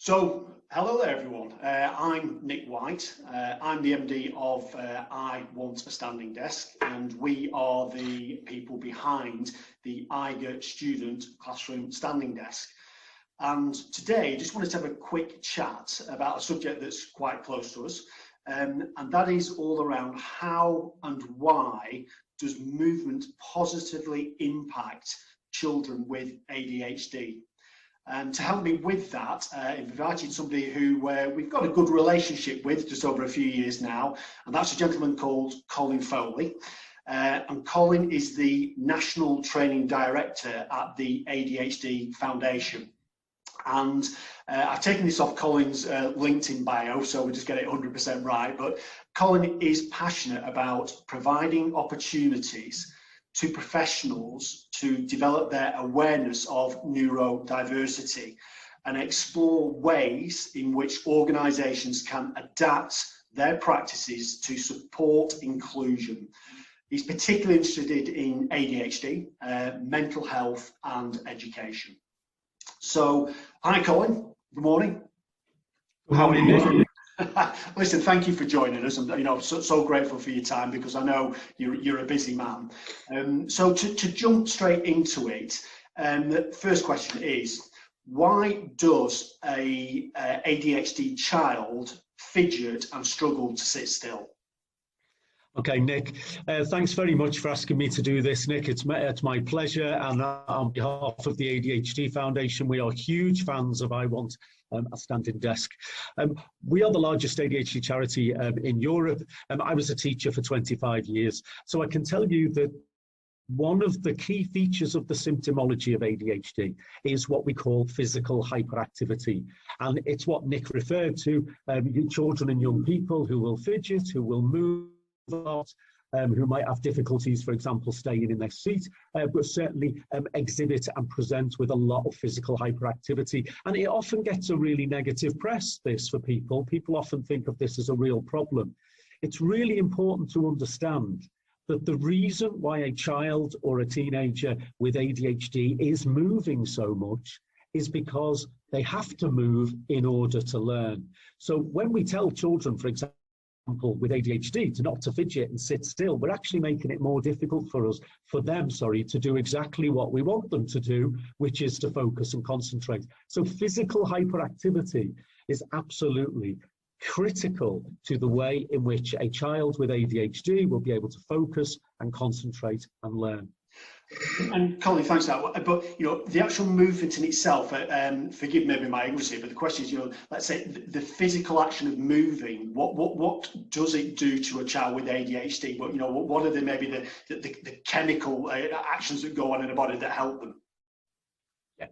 So, hello there everyone. I'm Nick White. I'm the MD of I Want a Standing Desk, and we are the people behind the IGA Student Classroom Standing Desk. And today, I just wanted to have a quick chat about a subject that's quite close to us, and that is all around how and why does movement positively impact children with ADHD. And to help me with that, I've invited somebody who we've got a good relationship with just over a few years now, and that's a gentleman called Colin Foley. And Colin is the National Training Director at the ADHD Foundation. And I've taken this off Colin's LinkedIn bio, so we just get it 100% right. But Colin is passionate about providing opportunities to professionals to develop their awareness of neurodiversity and explore ways in which organisations can adapt their practices to support inclusion. He's particularly interested in ADHD, mental health and education. So, hi Colin, good morning. How are you? Listen, thank you for joining us. I'm so grateful for your time, because I know you're a busy man. So to jump straight into it, the first question is, why does a ADHD child fidget and struggle to sit still? Okay, Nick, thanks very much for asking me to do this, Nick. It's my pleasure, and on behalf of the ADHD Foundation, we are huge fans of I Want a Standing Desk. We are the largest ADHD charity in Europe. I was a teacher for 25 years, so I can tell you that one of the key features of the symptomology of ADHD is what we call physical hyperactivity. And it's what Nick referred to, children and young people who will fidget, who will move a lot, who might have difficulties, for example, staying in their seat, but certainly exhibit and present with a lot of physical hyperactivity. And it often gets a really negative press, this, for people. People often think of this as a real problem. It's really important to understand that the reason why a child or a teenager with ADHD is moving so much is because they have to move in order to learn. So when we tell children, for example, with ADHD not to fidget and sit still, we're actually making it more difficult for them to do exactly what we want them to do, which is to focus and concentrate. So physical hyperactivity is absolutely critical to the way in which a child with ADHD will be able to focus and concentrate and learn. And Colin, thanks for that. But the actual movement in itself, forgive maybe my English here, but the question is, let's say the physical action of moving. What does it do to a child with ADHD? But what are the chemical actions that go on in the body that help them? Yeah.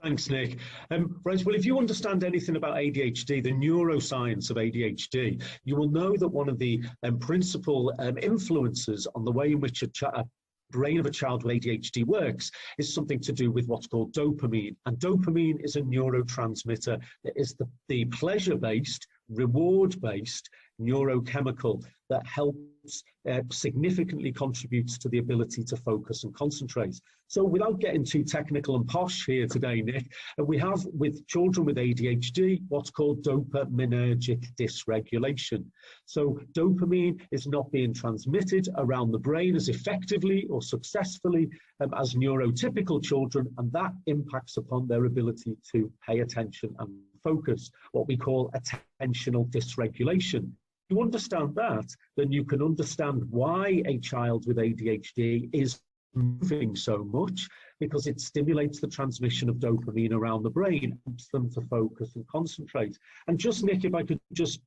Thanks, Nick. Right, well, if you understand anything about ADHD, the neuroscience of ADHD, you will know that one of the principal influences on the way in which a brain of a child with ADHD works is something to do with what's called dopamine. And dopamine is a neurotransmitter that is the pleasure-based, reward-based neurochemical that helps significantly contributes to the ability to focus and concentrate. So without getting too technical and posh here today, Nick, we have with children with ADHD what's called dopaminergic dysregulation. So dopamine is not being transmitted around the brain as effectively or successfully as neurotypical children, and that impacts upon their ability to pay attention and focus, what we call attentional dysregulation. If you understand that, then you can understand why a child with ADHD is moving so much, because it stimulates the transmission of dopamine around the brain, helps them to focus and concentrate. And just, Nick, if I could just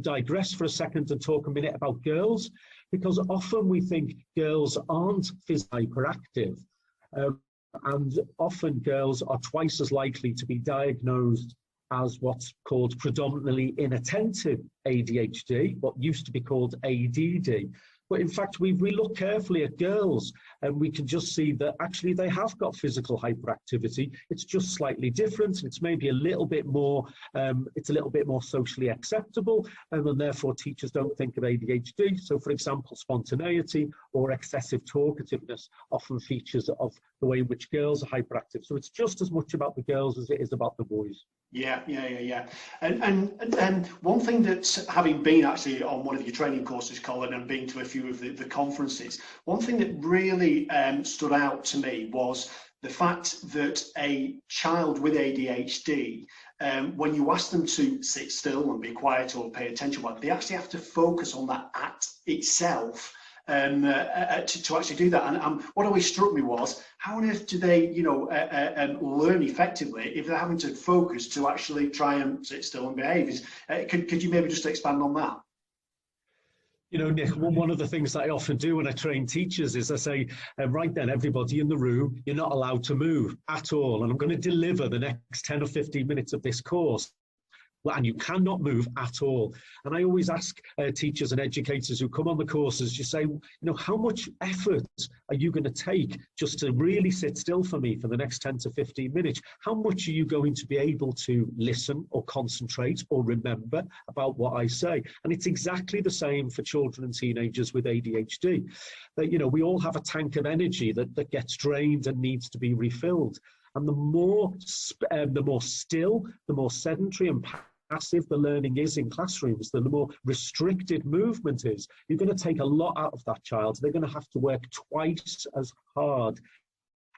digress for a second and talk a minute about girls, because often we think girls aren't physically hyperactive, and often girls are twice as likely to be diagnosed as what's called predominantly inattentive ADHD, what used to be called ADD. But in fact, we look carefully at girls and we can just see that actually they have got physical hyperactivity. It's just slightly different. It's maybe a little bit more, socially acceptable, and then therefore teachers don't think of ADHD. So for example, spontaneity or excessive talkativeness often features of the way in which girls are hyperactive. So it's just as much about the girls as it is about the boys. Yeah. And one thing that, having been actually on one of your training courses, Colin, and been to a few of the conferences, one thing that really stood out to me was the fact that a child with ADHD, when you ask them to sit still and be quiet or pay attention, well, they actually have to focus on that act itself to actually do that. And what always struck me was, how on earth do they, learn effectively if they're having to focus to actually try and sit still and behave? Could you maybe just expand on that? You know, Nick, one of the things that I often do when I train teachers is I say, right then, everybody in the room, you're not allowed to move at all. And I'm going to deliver the next 10 or 15 minutes of this course. And you cannot move at all. And I always ask teachers and educators who come on the courses, you say, how much effort are you going to take just to really sit still for me for the next 10 to 15 minutes? How much are you going to be able to listen or concentrate or remember about what I say? And it's exactly the same for children and teenagers with ADHD. That, we all have a tank of energy that gets drained and needs to be refilled. And the more still, the more sedentary and passive the learning is in classrooms, the more restricted movement is. You're going to take a lot out of that child. They're going to have to work twice as hard.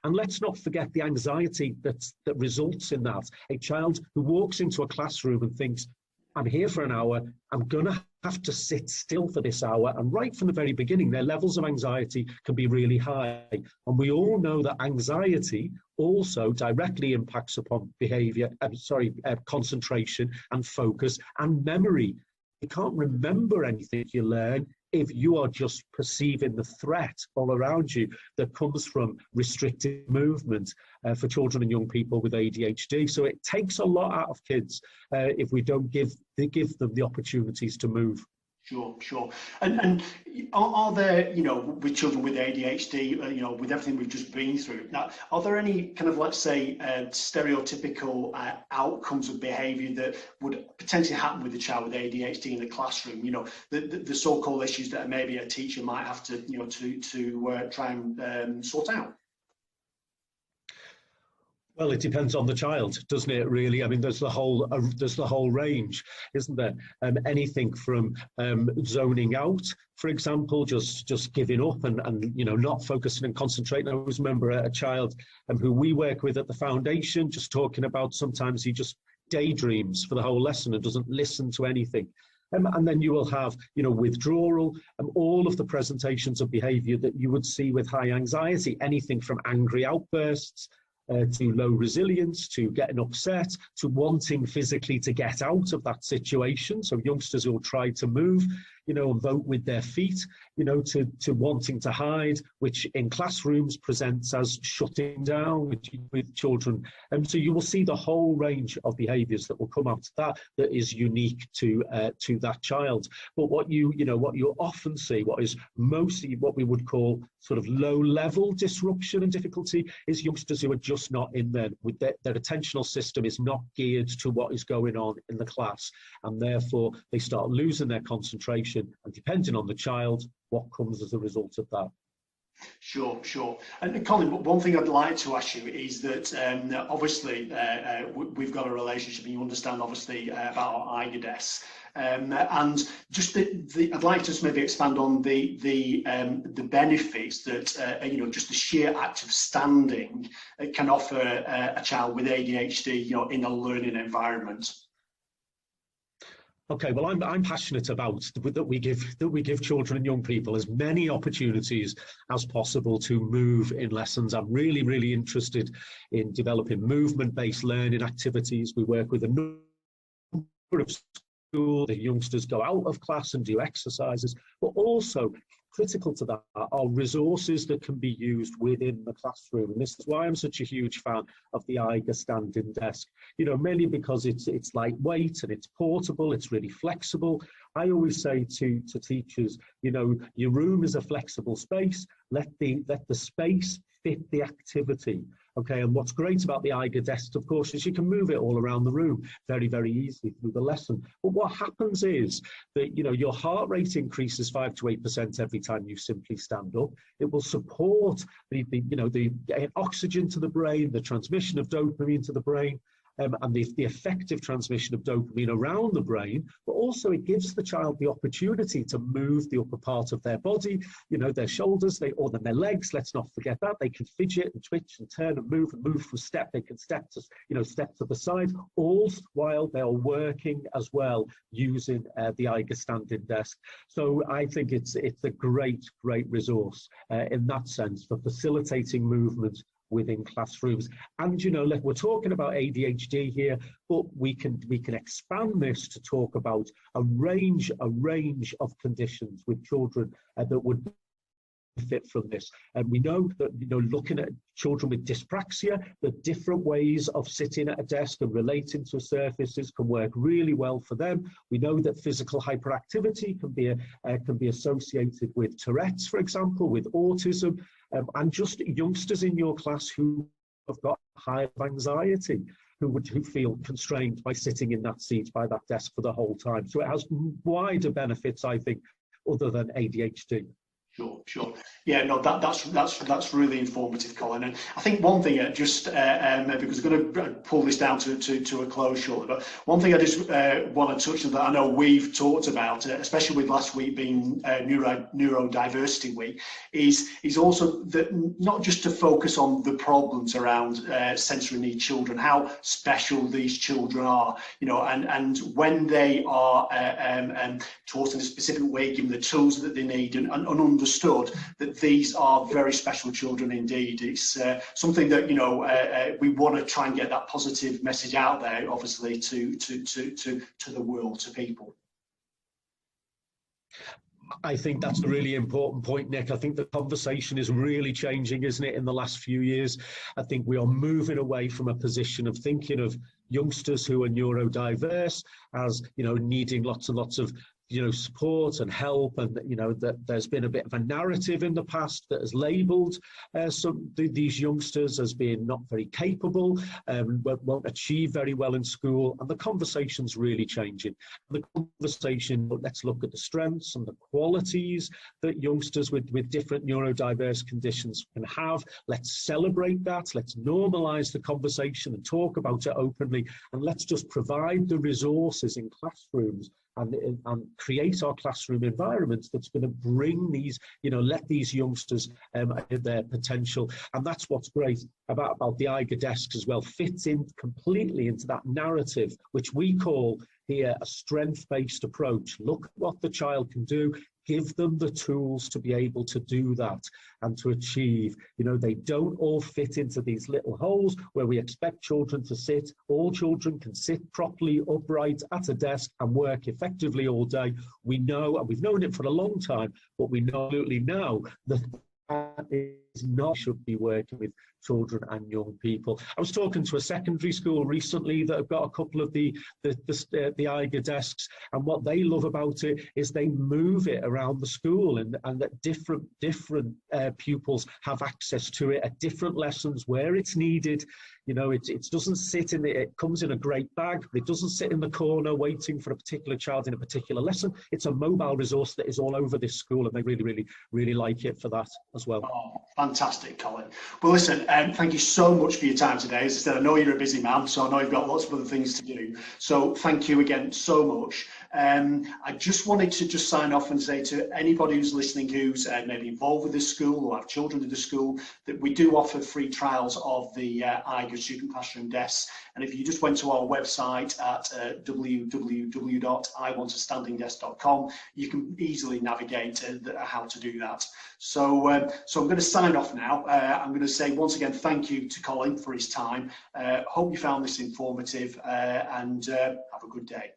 And let's not forget the anxiety that results in that. A child who walks into a classroom and thinks, I'm here for an hour, I'm going to have to sit still for this hour. And right from the very beginning, their levels of anxiety can be really high. And we all know that anxiety also directly impacts upon behavior, concentration and focus and memory. You can't remember anything you learn if you are just perceiving the threat all around you that comes from restricted movement for children and young people with ADHD. So it takes a lot out of kids if we don't give them the opportunities to move. Sure. And are there, with children with ADHD, with everything we've just been through, now, are there any kind of, let's say, stereotypical outcomes of behaviour that would potentially happen with a child with ADHD in the classroom? The so-called issues that maybe a teacher might have to, to try and sort out? Well, it depends on the child, doesn't it, really? I mean, there's the whole range, isn't there? Anything from zoning out, for example, just giving up and not focusing and concentrating. I always remember a child who we work with at the foundation just talking about sometimes he just daydreams for the whole lesson and doesn't listen to anything. And then you will have, withdrawal and all of the presentations of behaviour that you would see with high anxiety, anything from angry outbursts, to low resilience, to getting upset, to wanting physically to get out of that situation. So youngsters who will try to move, and vote with their feet, to wanting to hide, which in classrooms presents as shutting down with children. And so you will see the whole range of behaviours that will come out of that is unique to that child. But what you often see, what is mostly what we would call sort of low-level disruption and difficulty, is youngsters who are just not in there. With their attentional system is not geared to what is going on in the class, and therefore they start losing their concentration. And depending on the child, what comes as a result of that. Sure. And Colin, one thing I'd like to ask you is that obviously we've got a relationship, and you understand obviously about our IGDES. And just I'd like to just maybe expand on the benefits that just the sheer act of standing can offer a child with ADHD, in a learning environment. Okay, well, I'm passionate about that we give children and young people as many opportunities as possible to move in lessons. I'm really, really interested in developing movement-based learning activities. We work with a number of schools. The youngsters go out of class and do exercises, but also critical to that are resources that can be used within the classroom. And this is why I'm such a huge fan of the iWantastandingdesk standing desk, mainly because it's lightweight and it's portable, it's really flexible. I always say to teachers, your room is a flexible space. Let the space fit the activity. Okay, and what's great about the Eiger desk, of course, is you can move it all around the room very, very easily through the lesson. But what happens is that, you know, your heart rate increases 5 to 8% every time you simply stand up. It will support the oxygen to the brain, the transmission of dopamine to the brain, and the effective transmission of dopamine around the brain, but also it gives the child the opportunity to move the upper part of their body, you know, their shoulders, or their legs. Let's not forget that. They can fidget and twitch and turn and move from step. They can step to the side, all while they are working as well using the Eiger standing desk. So I think it's a great resource in that sense for facilitating movement within classrooms. And, you know, we're talking about ADHD here, but we can expand this to talk about a range of conditions with children that would benefit from this. And we know that, you know, looking at children with dyspraxia, the different ways of sitting at a desk and relating to surfaces can work really well for them. We know that physical hyperactivity can be associated with Tourette's, for example, with autism, and just youngsters in your class who have got high anxiety, who feel constrained by sitting in that seat, by that desk for the whole time. So it has wider benefits, I think, other than ADHD. Sure. Yeah, no, that's really informative, Colin. And I think one thing, just because I'm going to pull this down to a close shortly, but one thing I just want to touch on that I know we've talked about, especially with last week being Neurodiversity Week, is also that not just to focus on the problems around sensory need children, how special these children are, you know, and when they are taught in a specific way, given the tools that they need and understood that these are very special children indeed. It's something that, you know, we want to try and get that positive message out there, obviously, to the world, to people. I think that's a really important point, Nick. I think the conversation is really changing, isn't it, in the last few years? I think we are moving away from a position of thinking of youngsters who are neurodiverse as, you know, needing lots and lots of, you know, support and help, and, you know, that there's been a bit of a narrative in the past that has labelled these youngsters as being not very capable, won't achieve very well in school, and the conversation's really changing. The conversation, let's look at the strengths and the qualities that youngsters with different neurodiverse conditions can have. Let's celebrate that. Let's normalise the conversation and talk about it openly, and let's just provide the resources in classrooms and create our classroom environments that's going to bring these, you know, let these youngsters their potential. And that's what's great about the Eiger desks as well, fits in completely into that narrative, which we call here a strength-based approach. Look at what the child can do, give them the tools to be able to do that and to achieve. You know, they don't all fit into these little holes where we expect children to sit. All children can sit properly, upright at a desk and work effectively all day. We know, and we've known it for a long time, but we absolutely know that is not should be working with children and young people. I was talking to a secondary school recently that have got a couple of the Eiger desks, and what they love about it is they move it around the school, and that different pupils have access to it at different lessons where it's needed. You know, it doesn't sit in it comes in a great bag, but it doesn't sit in the corner waiting for a particular child in a particular lesson. It's a mobile resource that is all over this school, and they really like it for that as well. Oh, fantastic, Colin. Well, listen, thank you so much for your time today. As I said, I know you're a busy man, so I know you've got lots of other things to do. So thank you again so much. I just wanted to sign off and say to anybody who's listening who's maybe involved with this school or have children in the school, that we do offer free trials of the Eiger student classroom desks. And if you just went to our website at www.iwantastandingdesk.com, you can easily navigate how to do that. So I'm going to sign off now. I'm going to say once again thank you to Colin for his time. Hope you found this informative, and have a good day.